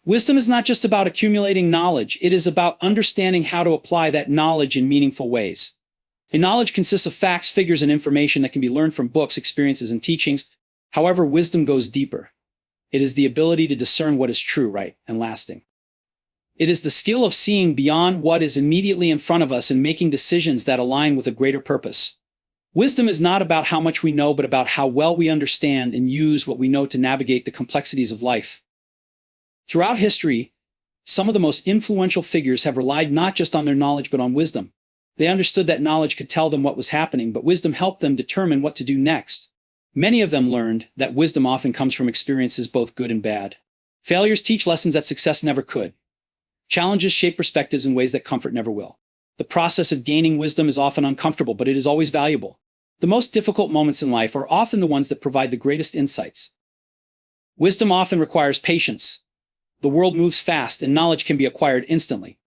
Wisdom is not just about accumulating knowledge, it is about understanding how to apply that knowledge in meaningful ways. And knowledge consists of facts, figures, and information that can be learned from books, experiences, and teachings. However, wisdom goes deeper. It is the ability to discern what is true, right, and lasting. It is the skill of seeing beyond what is immediately in front of us and making decisions that align with a greater purpose. Wisdom is not about how much we know, but about how well we understand and use what we know to navigate the complexities of life. Throughout history, some of the most influential figures have relied not just on their knowledge but on wisdom. They understood that knowledge could tell them what was happening, but wisdom helped them determine what to do next. Many of them learned that wisdom often comes from experiences both good and bad. Failures teach lessons that success never could. Challenges shape perspectives in ways that comfort never will. The process of gaining wisdom is often uncomfortable, but it is always valuable. The most difficult moments in life are often the ones that provide the greatest insights. Wisdom often requires patience. The world moves fast, and knowledge can be acquired instantly.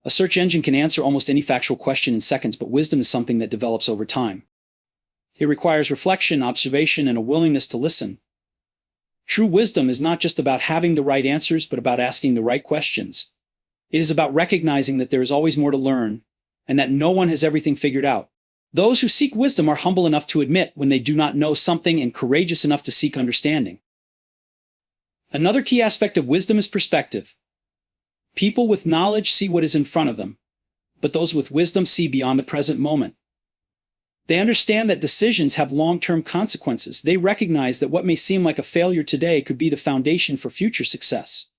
A search engine can answer almost any factual question in seconds, but wisdom is something that develops over time. It requires reflection, observation, and a willingness to listen. True wisdom is not just about having the right answers, but about asking the right questions. It is about recognizing that there is always more to learn, and that no one has everything figured out. Those who seek wisdom are humble enough to admit when they do not know something and courageous enough to seek understanding. Another key aspect of wisdom is perspective. People with knowledge see what is in front of them, but those with wisdom see beyond the present moment. They understand that decisions have long-term consequences. They recognize that what may seem like a failure today could be the foundation for future success.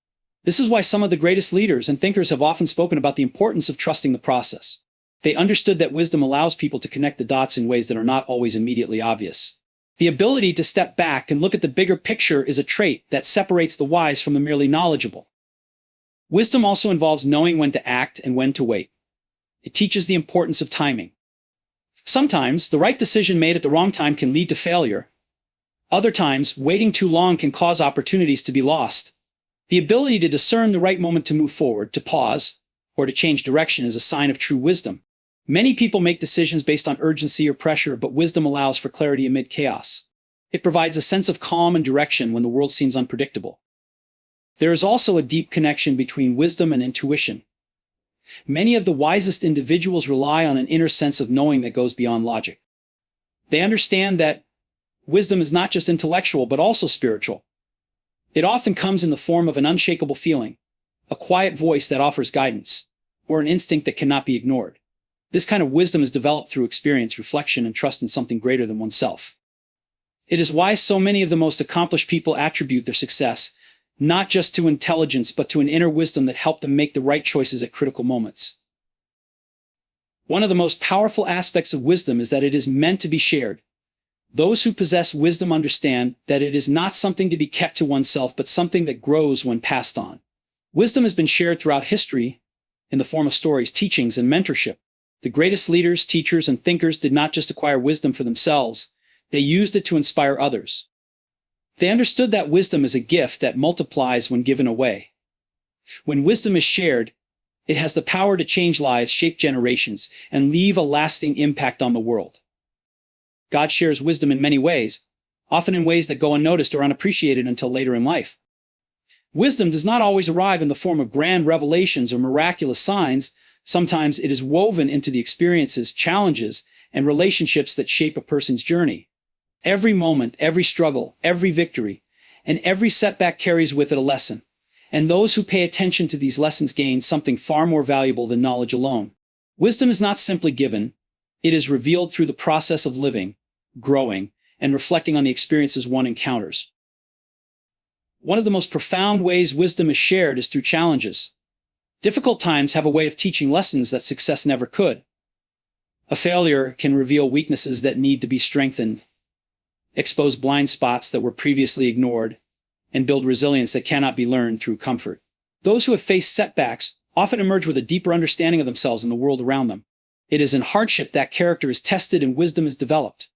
This is why some of the greatest leaders and thinkers have often spoken about the importance of trusting the process. They understood that wisdom allows people to connect the dots in ways that are not always immediately obvious. The ability to step back and look at the bigger picture is a trait that separates the wise from the merely knowledgeable. Wisdom also involves knowing when to act and when to wait. It teaches the importance of timing. Sometimes, the right decision made at the wrong time can lead to failure. Other times, waiting too long can cause opportunities to be lost. The ability to discern the right moment to move forward, to pause, or to change direction is a sign of true wisdom. Many people make decisions based on urgency or pressure, but wisdom allows for clarity amid chaos. It provides a sense of calm and direction when the world seems unpredictable. There is also a deep connection between wisdom and intuition. Many of the wisest individuals rely on an inner sense of knowing that goes beyond logic. They understand that wisdom is not just intellectual, but also spiritual. It often comes in the form of an unshakable feeling, a quiet voice that offers guidance, or an instinct that cannot be ignored. This kind of wisdom is developed through experience, reflection, and trust in something greater than oneself. It is why so many of the most accomplished people attribute their success not just to intelligence, but to an inner wisdom that helped them make the right choices at critical moments. One of the most powerful aspects of wisdom is that it is meant to be shared. Those who possess wisdom understand that it is not something to be kept to oneself, but something that grows when passed on. Wisdom has been shared throughout history in the form of stories, teachings, and mentorship. The greatest leaders, teachers, and thinkers did not just acquire wisdom for themselves, they used it to inspire others. They understood that wisdom is a gift that multiplies when given away. When wisdom is shared, it has the power to change lives, shape generations, and leave a lasting impact on the world. God shares wisdom in many ways, often in ways that go unnoticed or unappreciated until later in life. Wisdom does not always arrive in the form of grand revelations or miraculous signs. Sometimes it is woven into the experiences, challenges, and relationships that shape a person's journey. Every moment, every struggle, every victory, and every setback carries with it a lesson. And those who pay attention to these lessons gain something far more valuable than knowledge alone. Wisdom is not simply given, it is revealed through the process of living, growing, and reflecting on the experiences one encounters. One of the most profound ways wisdom is shared is through challenges. Difficult times have a way of teaching lessons that success never could. A failure can reveal weaknesses that need to be strengthened, expose blind spots that were previously ignored, and build resilience that cannot be learned through comfort. Those who have faced setbacks often emerge with a deeper understanding of themselves and the world around them. It is in hardship that character is tested and wisdom is developed.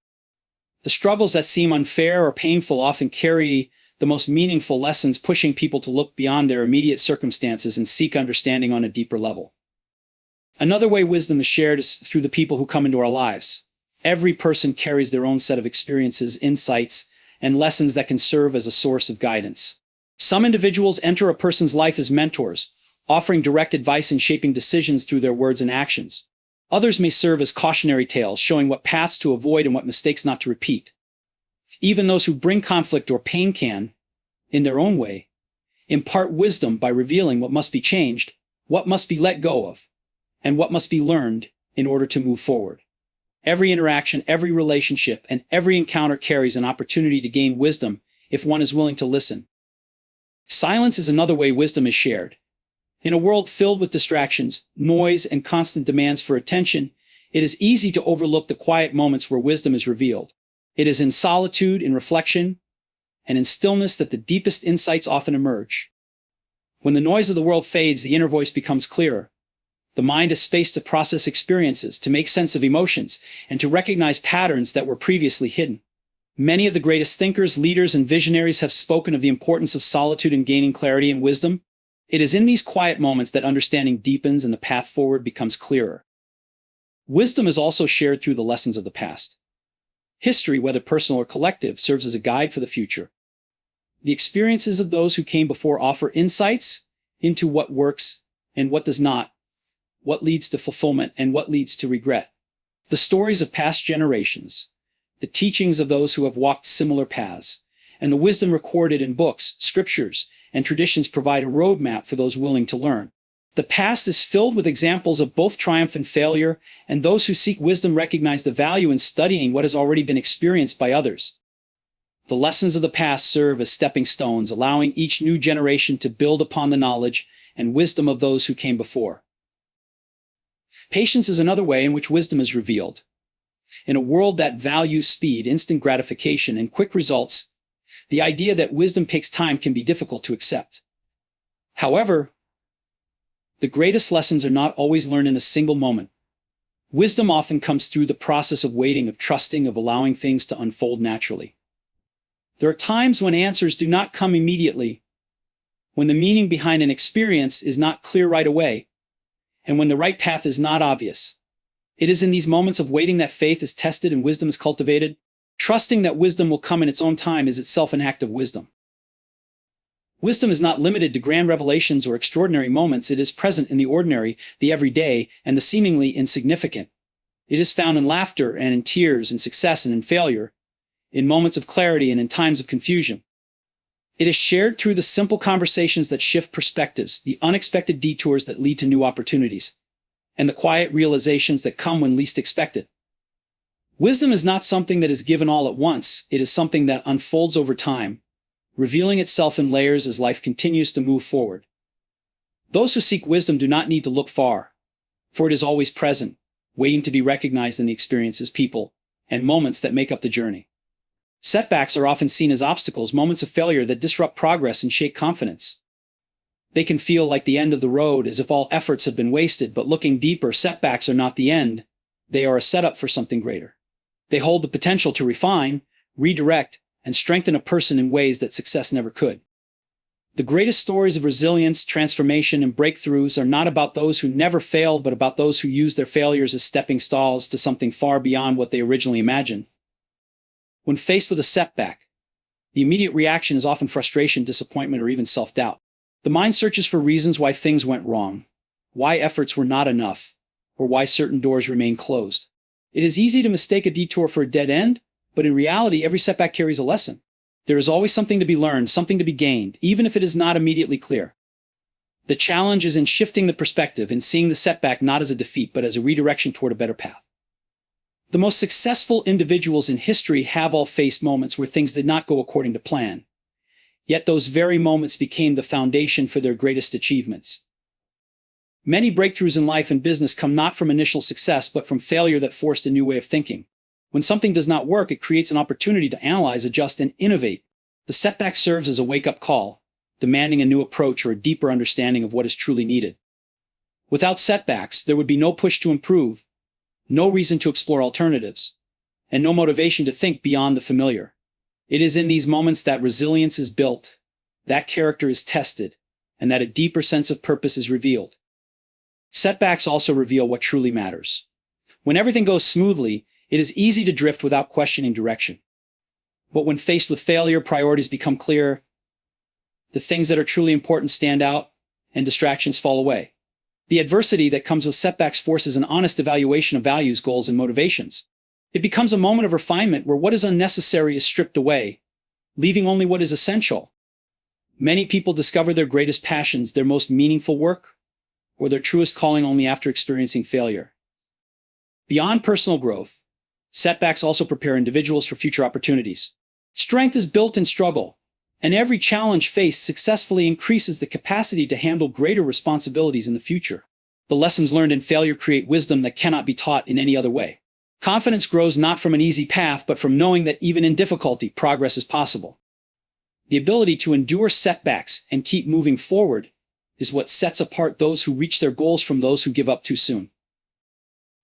The struggles that seem unfair or painful often carry the most meaningful lessons, pushing people to look beyond their immediate circumstances and seek understanding on a deeper level. Another way wisdom is shared is through the people who come into our lives. Every person carries their own set of experiences, insights, and lessons that can serve as a source of guidance. Some individuals enter a person's life as mentors, offering direct advice and shaping decisions through their words and actions. Others may serve as cautionary tales, showing what paths to avoid and what mistakes not to repeat. Even those who bring conflict or pain can, in their own way, impart wisdom by revealing what must be changed, what must be let go of, and what must be learned in order to move forward. Every interaction, every relationship, and every encounter carries an opportunity to gain wisdom if one is willing to listen. Silence is another way wisdom is shared. In a world filled with distractions, noise, and constant demands for attention, it is easy to overlook the quiet moments where wisdom is revealed. It is in solitude, in reflection, and in stillness that the deepest insights often emerge. When the noise of the world fades, the inner voice becomes clearer. The mind has space to process experiences, to make sense of emotions, and to recognize patterns that were previously hidden. Many of the greatest thinkers, leaders, and visionaries have spoken of the importance of solitude in gaining clarity and wisdom. It is in these quiet moments that understanding deepens and the path forward becomes clearer. Wisdom is also shared through the lessons of the past. History, whether personal or collective, serves as a guide for the future. The experiences of those who came before offer insights into what works and what does not, what leads to fulfillment and what leads to regret. The stories of past generations, the teachings of those who have walked similar paths, and the wisdom recorded in books, scriptures, and traditions provide a roadmap for those willing to learn. The past is filled with examples of both triumph and failure, and those who seek wisdom recognize the value in studying what has already been experienced by others. The lessons of the past serve as stepping stones, allowing each new generation to build upon the knowledge and wisdom of those who came before. Patience is another way in which wisdom is revealed. In a world that values speed, instant gratification, and quick results, the idea that wisdom takes time can be difficult to accept. However, the greatest lessons are not always learned in a single moment. Wisdom often comes through the process of waiting, of trusting, of allowing things to unfold naturally. There are times when answers do not come immediately, when the meaning behind an experience is not clear right away, and when the right path is not obvious. It is in these moments of waiting that faith is tested and wisdom is cultivated. Trusting that wisdom will come in its own time is itself an act of wisdom. Wisdom is not limited to grand revelations or extraordinary moments. It is present in the ordinary, the everyday, and the seemingly insignificant. It is found in laughter and in tears, in success and in failure, in moments of clarity and in times of confusion. It is shared through the simple conversations that shift perspectives, the unexpected detours that lead to new opportunities, and the quiet realizations that come when least expected. Wisdom is not something that is given all at once. It is something that unfolds over time, revealing itself in layers as life continues to move forward. Those who seek wisdom do not need to look far, for it is always present, waiting to be recognized in the experiences, people, and moments that make up the journey. Setbacks are often seen as obstacles, moments of failure that disrupt progress and shake confidence. They can feel like the end of the road, as if all efforts have been wasted, but looking deeper, setbacks are not the end. They are a setup for something greater. They hold the potential to refine, redirect, and strengthen a person in ways that success never could. The greatest stories of resilience, transformation, and breakthroughs are not about those who never failed, but about those who use their failures as stepping stones to something far beyond what they originally imagined. When faced with a setback, the immediate reaction is often frustration, disappointment, or even self-doubt. The mind searches for reasons why things went wrong, why efforts were not enough, or why certain doors remain closed. It is easy to mistake a detour for a dead end, but in reality, every setback carries a lesson. There is always something to be learned, something to be gained, even if it is not immediately clear. The challenge is in shifting the perspective and seeing the setback not as a defeat, but as a redirection toward a better path. The most successful individuals in history have all faced moments where things did not go according to plan. Yet those very moments became the foundation for their greatest achievements. Many breakthroughs in life and business come not from initial success, but from failure that forced a new way of thinking. When something does not work, it creates an opportunity to analyze, adjust, and innovate. The setback serves as a wake-up call, demanding a new approach or a deeper understanding of what is truly needed. Without setbacks, there would be no push to improve, no reason to explore alternatives, and no motivation to think beyond the familiar. It is in these moments that resilience is built, that character is tested, and that a deeper sense of purpose is revealed. Setbacks also reveal what truly matters. When everything goes smoothly, it is easy to drift without questioning direction. But when faced with failure, priorities become clear. The things that are truly important stand out, and distractions fall away. The adversity that comes with setbacks forces an honest evaluation of values, goals, and motivations. It becomes a moment of refinement where what is unnecessary is stripped away, leaving only what is essential. Many people discover their greatest passions, their most meaningful work, or their truest calling only after experiencing failure. Beyond personal growth, setbacks also prepare individuals for future opportunities. Strength is built in struggle, and every challenge faced successfully increases the capacity to handle greater responsibilities in the future. The lessons learned in failure create wisdom that cannot be taught in any other way. Confidence grows not from an easy path, but from knowing that even in difficulty, progress is possible. The ability to endure setbacks and keep moving forward is what sets apart those who reach their goals from those who give up too soon.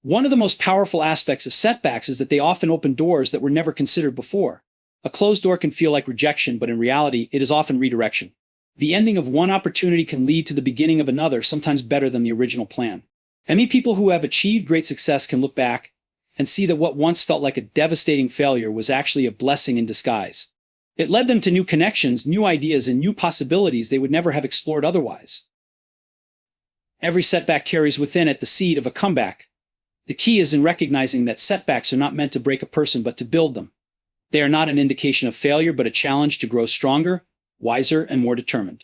One of the most powerful aspects of setbacks is that they often open doors that were never considered before. A closed door can feel like rejection, but in reality, it is often redirection. The ending of one opportunity can lead to the beginning of another, sometimes better than the original plan. Many people who have achieved great success can look back and see that what once felt like a devastating failure was actually a blessing in disguise. It led them to new connections, new ideas, and new possibilities they would never have explored otherwise. Every setback carries within it the seed of a comeback. The key is in recognizing that setbacks are not meant to break a person, but to build them. They are not an indication of failure, but a challenge to grow stronger, wiser, and more determined.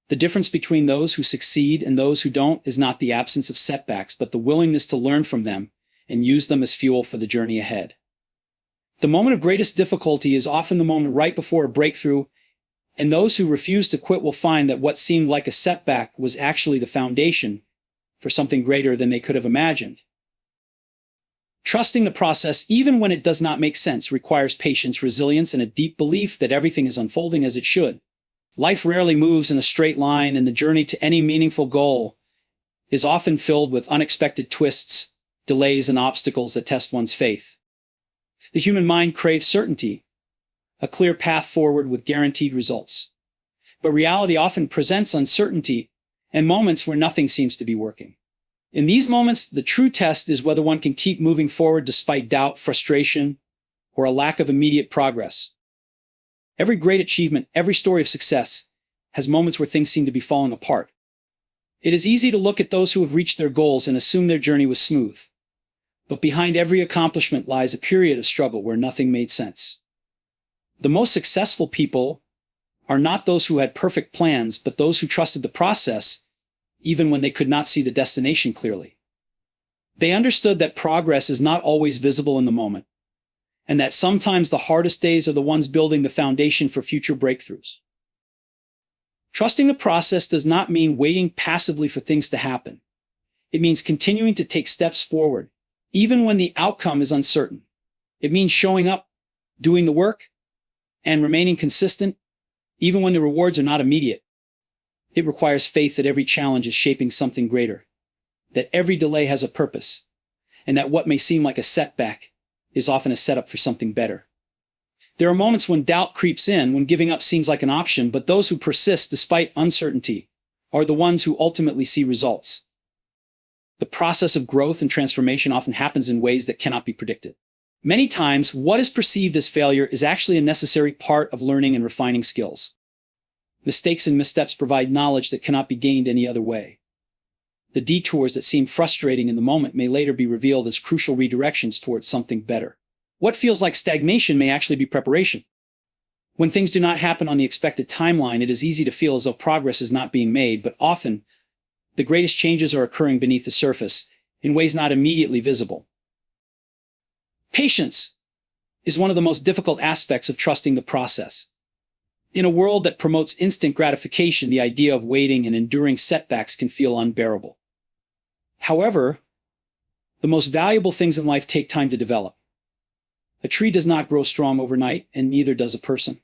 The difference between those who succeed and those who don't is not the absence of setbacks, but the willingness to learn from them and use them as fuel for the journey ahead. The moment of greatest difficulty is often the moment right before a breakthrough, and those who refuse to quit will find that what seemed like a setback was actually the foundation for something greater than they could have imagined. Trusting the process, even when it does not make sense, requires patience, resilience, and a deep belief that everything is unfolding as it should. Life rarely moves in a straight line, and the journey to any meaningful goal is often filled with unexpected twists, delays, and obstacles that test one's faith. The human mind craves certainty, a clear path forward with guaranteed results. But reality often presents uncertainty and moments where nothing seems to be working. In these moments, the true test is whether one can keep moving forward despite doubt, frustration, or a lack of immediate progress. Every great achievement, every story of success, has moments where things seem to be falling apart. It is easy to look at those who have reached their goals and assume their journey was smooth. But behind every accomplishment lies a period of struggle where nothing made sense. The most successful people are not those who had perfect plans, but those who trusted the process, even when they could not see the destination clearly. They understood that progress is not always visible in the moment, and that sometimes the hardest days are the ones building the foundation for future breakthroughs. Trusting the process does not mean waiting passively for things to happen. It means continuing to take steps forward, even when the outcome is uncertain. It means showing up, doing the work, and remaining consistent, even when the rewards are not immediate. It requires faith that every challenge is shaping something greater, that every delay has a purpose, and that what may seem like a setback is often a setup for something better. There are moments when doubt creeps in, when giving up seems like an option, but those who persist despite uncertainty are the ones who ultimately see results. The process of growth and transformation often happens in ways that cannot be predicted. Many times, what is perceived as failure is actually a necessary part of learning and refining skills. Mistakes and missteps provide knowledge that cannot be gained any other way. The detours that seem frustrating in the moment may later be revealed as crucial redirections towards something better. What feels like stagnation may actually be preparation. When things do not happen on the expected timeline, it is easy to feel as though progress is not being made, but often, the greatest changes are occurring beneath the surface, in ways not immediately visible. Patience is one of the most difficult aspects of trusting the process. In a world that promotes instant gratification, the idea of waiting and enduring setbacks can feel unbearable. However, the most valuable things in life take time to develop. A tree does not grow strong overnight, and neither does a person.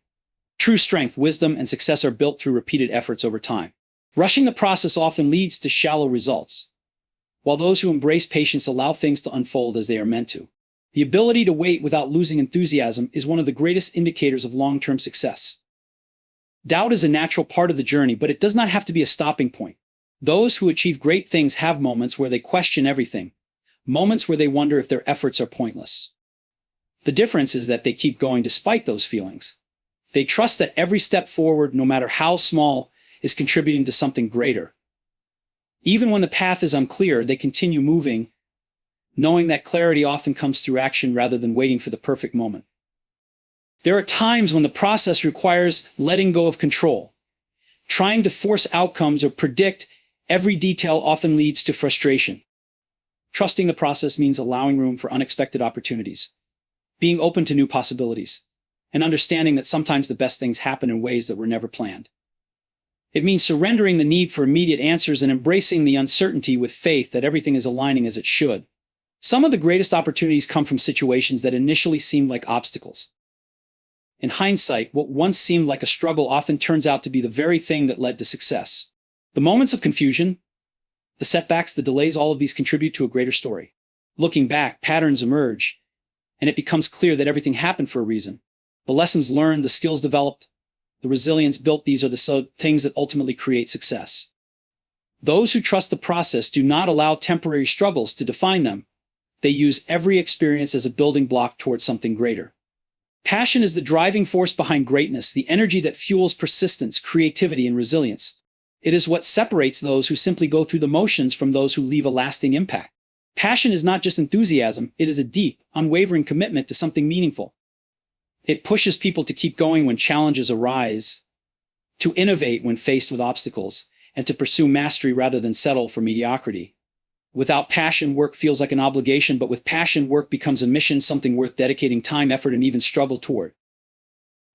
True strength, wisdom, and success are built through repeated efforts over time. Rushing the process often leads to shallow results, while those who embrace patience allow things to unfold as they are meant to. The ability to wait without losing enthusiasm is one of the greatest indicators of long-term success. Doubt is a natural part of the journey, but it does not have to be a stopping point. Those who achieve great things have moments where they question everything, moments where they wonder if their efforts are pointless. The difference is that they keep going despite those feelings. They trust that every step forward, no matter how small, is contributing to something greater. Even when the path is unclear, they continue moving, knowing that clarity often comes through action rather than waiting for the perfect moment. There are times when the process requires letting go of control. Trying to force outcomes or predict every detail often leads to frustration. Trusting the process means allowing room for unexpected opportunities, being open to new possibilities, and understanding that sometimes the best things happen in ways that were never planned. It means surrendering the need for immediate answers and embracing the uncertainty with faith that everything is aligning as it should. Some of the greatest opportunities come from situations that initially seemed like obstacles. In hindsight, what once seemed like a struggle often turns out to be the very thing that led to success. The moments of confusion, the setbacks, the delays, all of these contribute to a greater story. Looking back, patterns emerge, and it becomes clear that everything happened for a reason. The lessons learned, the skills developed, the resilience built, these are the things that ultimately create success. Those who trust the process do not allow temporary struggles to define them. They use every experience as a building block towards something greater. Passion is the driving force behind greatness, the energy that fuels persistence, creativity, and resilience. It is what separates those who simply go through the motions from those who leave a lasting impact. Passion is not just enthusiasm, it is a deep, unwavering commitment to something meaningful. It pushes people to keep going when challenges arise, to innovate when faced with obstacles, and to pursue mastery rather than settle for mediocrity. Without passion, work feels like an obligation, but with passion, work becomes a mission, something worth dedicating time, effort, and even struggle toward.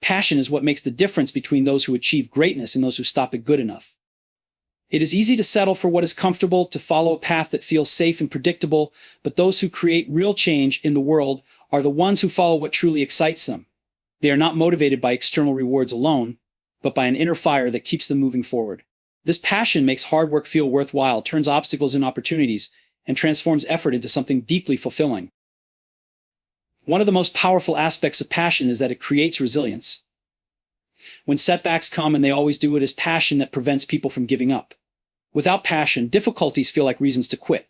Passion is what makes the difference between those who achieve greatness and those who stop at good enough. It is easy to settle for what is comfortable, to follow a path that feels safe and predictable, but those who create real change in the world are the ones who follow what truly excites them. They are not motivated by external rewards alone, but by an inner fire that keeps them moving forward. This passion makes hard work feel worthwhile, turns obstacles into opportunities, and transforms effort into something deeply fulfilling. One of the most powerful aspects of passion is that it creates resilience. When setbacks come, and they always do, it is passion that prevents people from giving up. Without passion, difficulties feel like reasons to quit.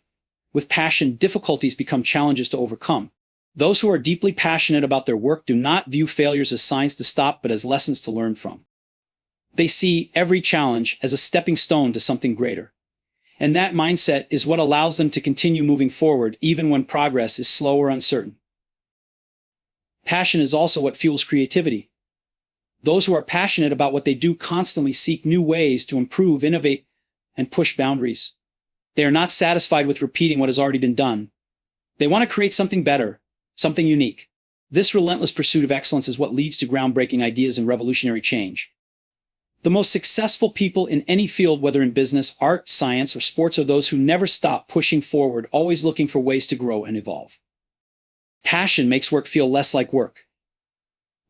With passion, difficulties become challenges to overcome. Those who are deeply passionate about their work do not view failures as signs to stop, but as lessons to learn from. They see every challenge as a stepping stone to something greater. And that mindset is what allows them to continue moving forward even when progress is slow or uncertain. Passion is also what fuels creativity. Those who are passionate about what they do constantly seek new ways to improve, innovate, and push boundaries. They are not satisfied with repeating what has already been done. They want to create something better, something unique. This relentless pursuit of excellence is what leads to groundbreaking ideas and revolutionary change. The most successful people in any field, whether in business, art, science, or sports, are those who never stop pushing forward, always looking for ways to grow and evolve. Passion makes work feel less like work.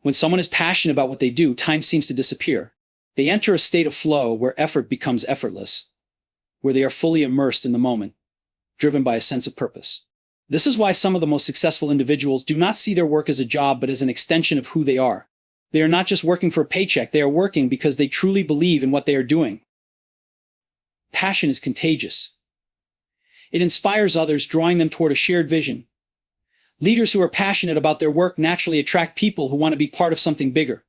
When someone is passionate about what they do, time seems to disappear. They enter a state of flow where effort becomes effortless, where they are fully immersed in the moment, driven by a sense of purpose. This is why some of the most successful individuals do not see their work as a job, but as an extension of who they are. They are not just working for a paycheck, they are working because they truly believe in what they are doing. Passion is contagious. It inspires others, drawing them toward a shared vision. Leaders who are passionate about their work naturally attract people who want to be part of something bigger.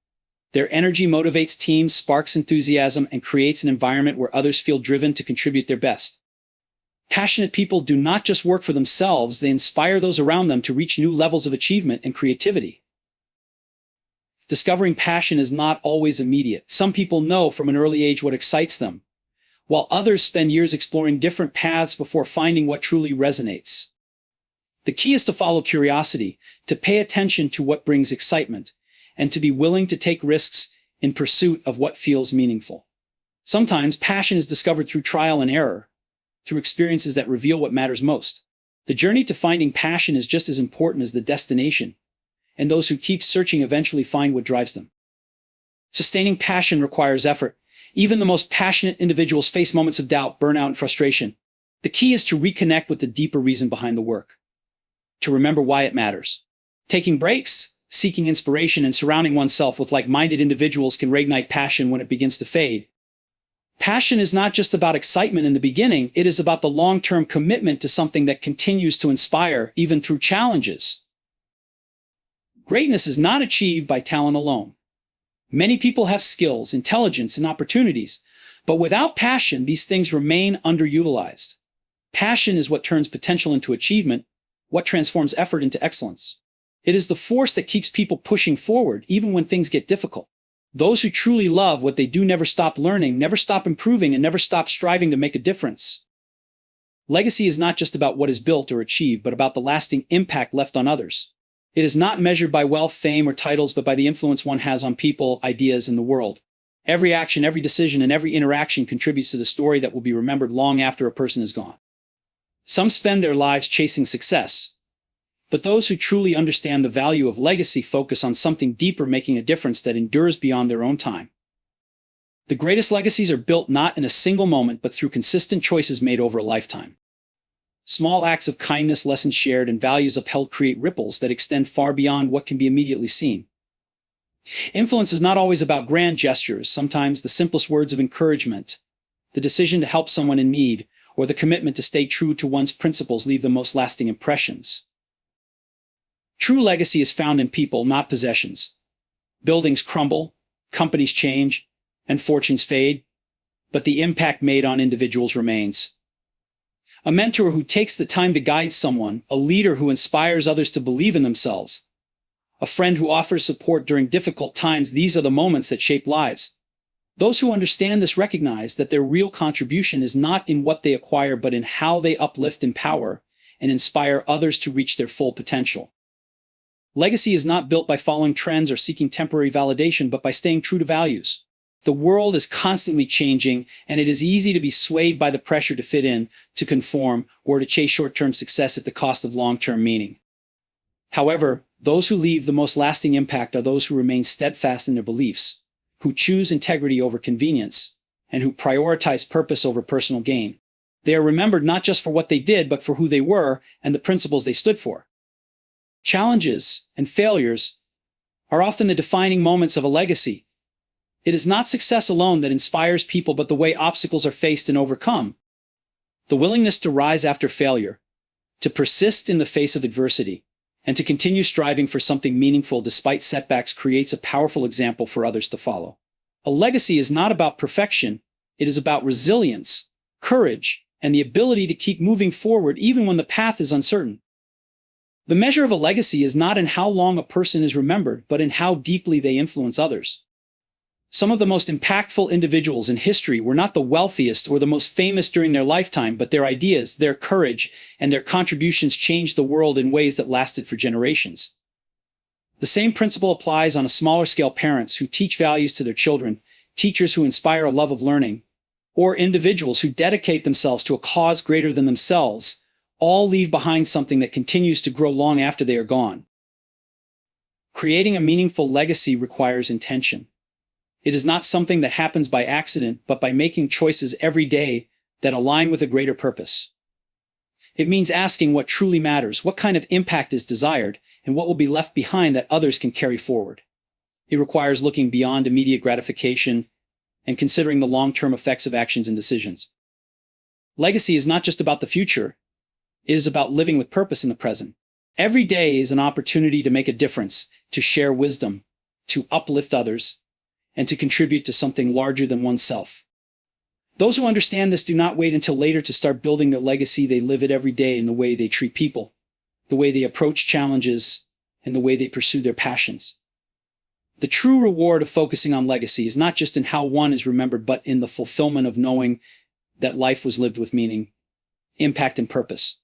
Their energy motivates teams, sparks enthusiasm, and creates an environment where others feel driven to contribute their best. Passionate people do not just work for themselves, they inspire those around them to reach new levels of achievement and creativity. Discovering passion is not always immediate. Some people know from an early age what excites them, while others spend years exploring different paths before finding what truly resonates. The key is to follow curiosity, to pay attention to what brings excitement, and to be willing to take risks in pursuit of what feels meaningful. Sometimes passion is discovered through trial and error, through experiences that reveal what matters most. The journey to finding passion is just as important as the destination, and those who keep searching eventually find what drives them. Sustaining passion requires effort. Even the most passionate individuals face moments of doubt, burnout, and frustration. The key is to reconnect with the deeper reason behind the work, to remember why it matters. Taking breaks, seeking inspiration, and surrounding oneself with like-minded individuals can reignite passion when it begins to fade. Passion is not just about excitement in the beginning, it is about the long-term commitment to something that continues to inspire, even through challenges. Greatness is not achieved by talent alone. Many people have skills, intelligence, and opportunities, but without passion, these things remain underutilized. Passion is what turns potential into achievement, what transforms effort into excellence. It is the force that keeps people pushing forward, even when things get difficult. Those who truly love what they do never stop learning, never stop improving, and never stop striving to make a difference. Legacy is not just about what is built or achieved, but about the lasting impact left on others. It is not measured by wealth, fame, or titles, but by the influence one has on people, ideas, and the world. Every action, every decision, and every interaction contributes to the story that will be remembered long after a person is gone. Some spend their lives chasing success, but those who truly understand the value of legacy focus on something deeper, making a difference that endures beyond their own time. The greatest legacies are built not in a single moment, but through consistent choices made over a lifetime. Small acts of kindness, lessons shared, and values upheld create ripples that extend far beyond what can be immediately seen. Influence is not always about grand gestures. Sometimes the simplest words of encouragement, the decision to help someone in need, or the commitment to stay true to one's principles leave the most lasting impressions. True legacy is found in people, not possessions. Buildings crumble, companies change, and fortunes fade, but the impact made on individuals remains. A mentor who takes the time to guide someone, a leader who inspires others to believe in themselves, a friend who offers support during difficult times, these are the moments that shape lives. Those who understand this recognize that their real contribution is not in what they acquire, but in how they uplift, empower, and inspire others to reach their full potential. Legacy is not built by following trends or seeking temporary validation, but by staying true to values. The world is constantly changing, and it is easy to be swayed by the pressure to fit in, to conform, or to chase short-term success at the cost of long-term meaning. However, those who leave the most lasting impact are those who remain steadfast in their beliefs, who choose integrity over convenience, and who prioritize purpose over personal gain. They are remembered not just for what they did, but for who they were and the principles they stood for. Challenges and failures are often the defining moments of a legacy. It is not success alone that inspires people, but the way obstacles are faced and overcome. The willingness to rise after failure, to persist in the face of adversity, and to continue striving for something meaningful despite setbacks creates a powerful example for others to follow. A legacy is not about perfection, it is about resilience, courage, and the ability to keep moving forward even when the path is uncertain. The measure of a legacy is not in how long a person is remembered, but in how deeply they influence others. Some of the most impactful individuals in history were not the wealthiest or the most famous during their lifetime, but their ideas, their courage, and their contributions changed the world in ways that lasted for generations. The same principle applies on a smaller scale: parents who teach values to their children, teachers who inspire a love of learning, or individuals who dedicate themselves to a cause greater than themselves, all leave behind something that continues to grow long after they are gone. Creating a meaningful legacy requires intention. It is not something that happens by accident, but by making choices every day that align with a greater purpose. It means asking what truly matters, what kind of impact is desired, and what will be left behind that others can carry forward. It requires looking beyond immediate gratification and considering the long-term effects of actions and decisions. Legacy is not just about the future, it is about living with purpose in the present. Every day is an opportunity to make a difference, to share wisdom, to uplift others, and to contribute to something larger than oneself. Those who understand this do not wait until later to start building their legacy. They live it every day in the way they treat people, the way they approach challenges, and the way they pursue their passions. The true reward of focusing on legacy is not just in how one is remembered, but in the fulfillment of knowing that life was lived with meaning, impact, and purpose.